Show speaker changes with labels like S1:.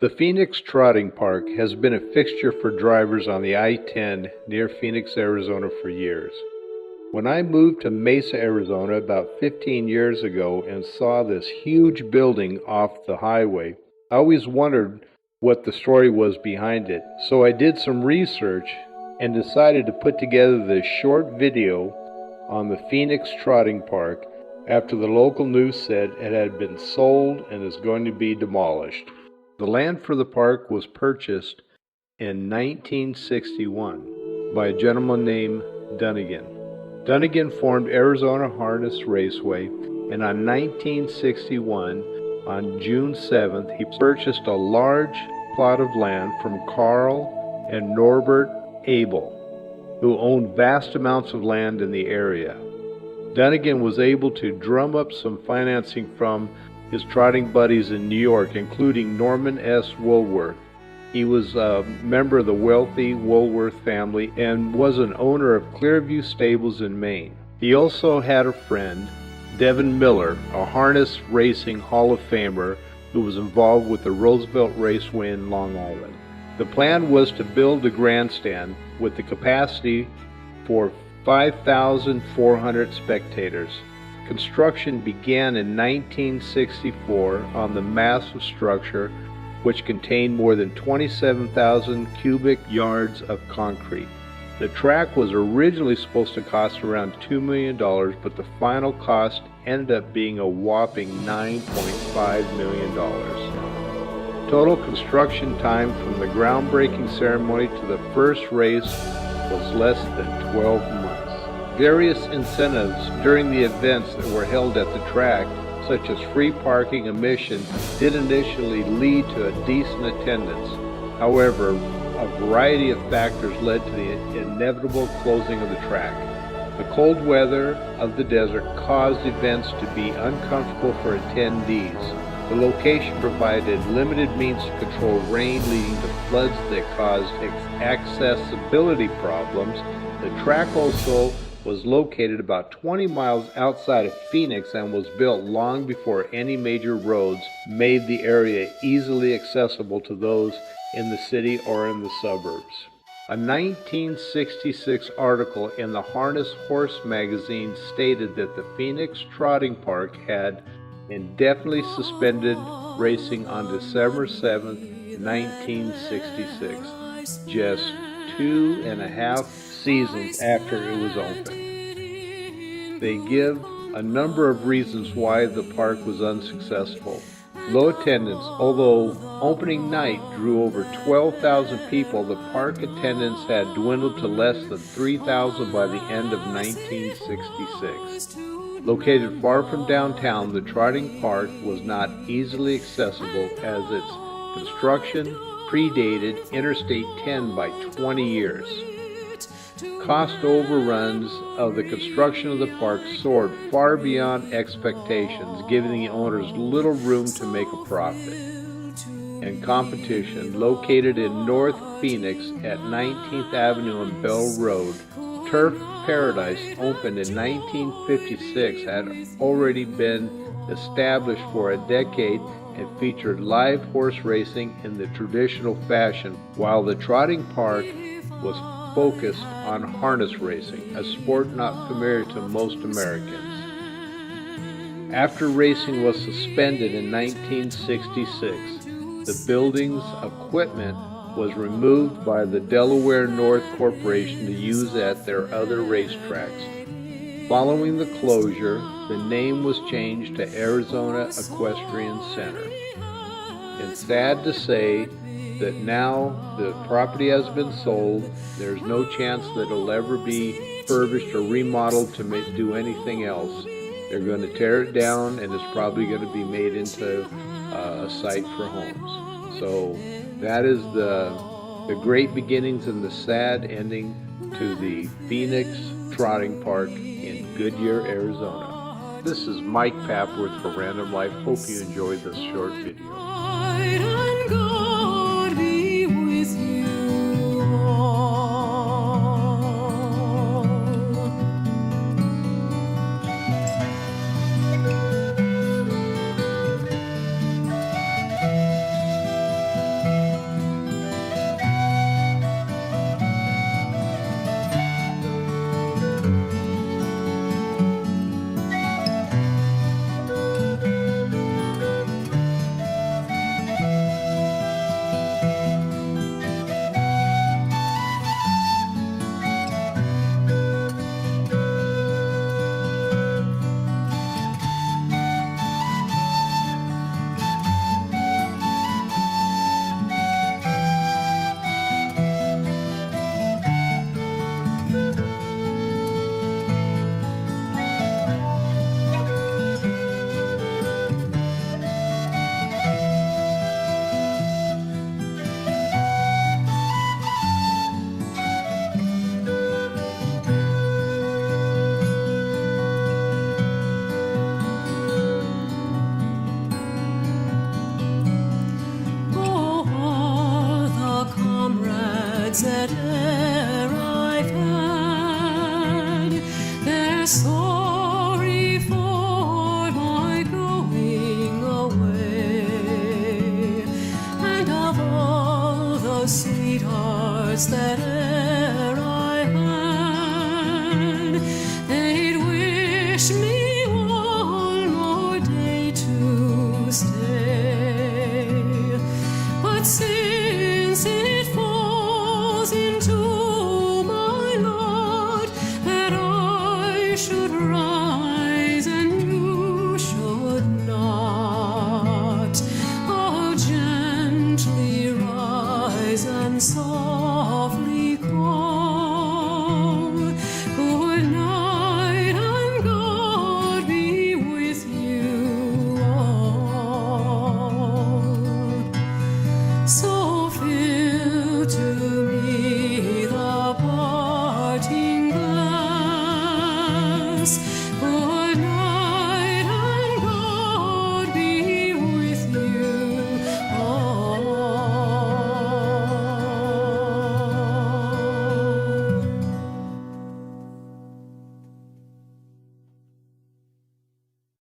S1: The Phonix Trotting Park has been a fixture for drivers on the I-10 near Phoenix, Arizona for years. When I moved to Mesa, Arizona about 15 years ago and saw this huge building off the highway, I always wondered what the story was behind it. So I did some research and decided to put together this short video on the Phonix Trotting Park after the local news said it had been sold and is going to be demolished. The land for the park was purchased in 1961 by a gentleman named Dunnigan. Dunnigan formed Arizona Harness Raceway, and on 1961, on June 7th, he purchased a large plot of land from Carl and Norbert Abel, who owned vast amounts of land in the area. Dunnigan was able to drum up some financing from his trotting buddies in New York, including Norman S. Woolworth. He was a member of the wealthy Woolworth family and was an owner of Clearview Stables in Maine. He also had a friend, Devin Miller, a harness racing Hall of Famer who was involved with the Roosevelt Raceway in Long Island. The plan was to build a grandstand with the capacity for 5,400 spectators. Construction began in 1964 on the massive structure, which contained more than 27,000 cubic yards of concrete. The track was originally supposed to cost around $2 million, but the final cost ended up being a whopping $9.5 million. Total construction time from the groundbreaking ceremony to the first race was less than 12 months. Various incentives during the events that were held at the track, such as free parking admission, did initially lead to a decent attendance. However, a variety of factors led to the inevitable closing of the track. The cold weather of the desert caused events to be uncomfortable for attendees. The location provided limited means to control rain, leading to floods that caused accessibility problems. The track also was located about 20 miles outside of Phoenix and was built long before any major roads made the area easily accessible to those in the city or in the suburbs. A 1966 article in the Harness Horse magazine stated that the Phonix Trotting Park had indefinitely suspended racing on December 7, 1966, just 2.5 seasons after it was opened. They give a number of reasons why the park was unsuccessful. Low attendance. Although opening night drew over 12,000 people, the park attendance had dwindled to less than 3,000 by the end of 1966. Located far from downtown, the trotting park was not easily accessible as its construction predated Interstate 10 by 20 years. Cost overruns of the construction of the park soared far beyond expectations, giving the owners little room to make a profit. And competition, located in North Phoenix at 19th Avenue and Bell Road, Turf Paradise opened in 1956, had already been established for a decade and featured live horse racing in the traditional fashion, while the trotting park was focused on harness racing, a sport not familiar to most Americans. After racing was suspended in 1966, the building's equipment was removed by the Delaware North Corporation to use at their other racetracks. Following the closure, the name was changed to Arizona Equestrian Center. It's sad to say that now the property has been sold. There's no chance that it'll ever be refurbished or remodeled to do anything else. They're going to tear it down, and it's probably going to be made into a site for homes. So that is the great beginnings and the sad ending to the Phonix Trotting Park in Goodyear, Arizona. This is Mike Papworth for Random Life. Hope you enjoyed this short video.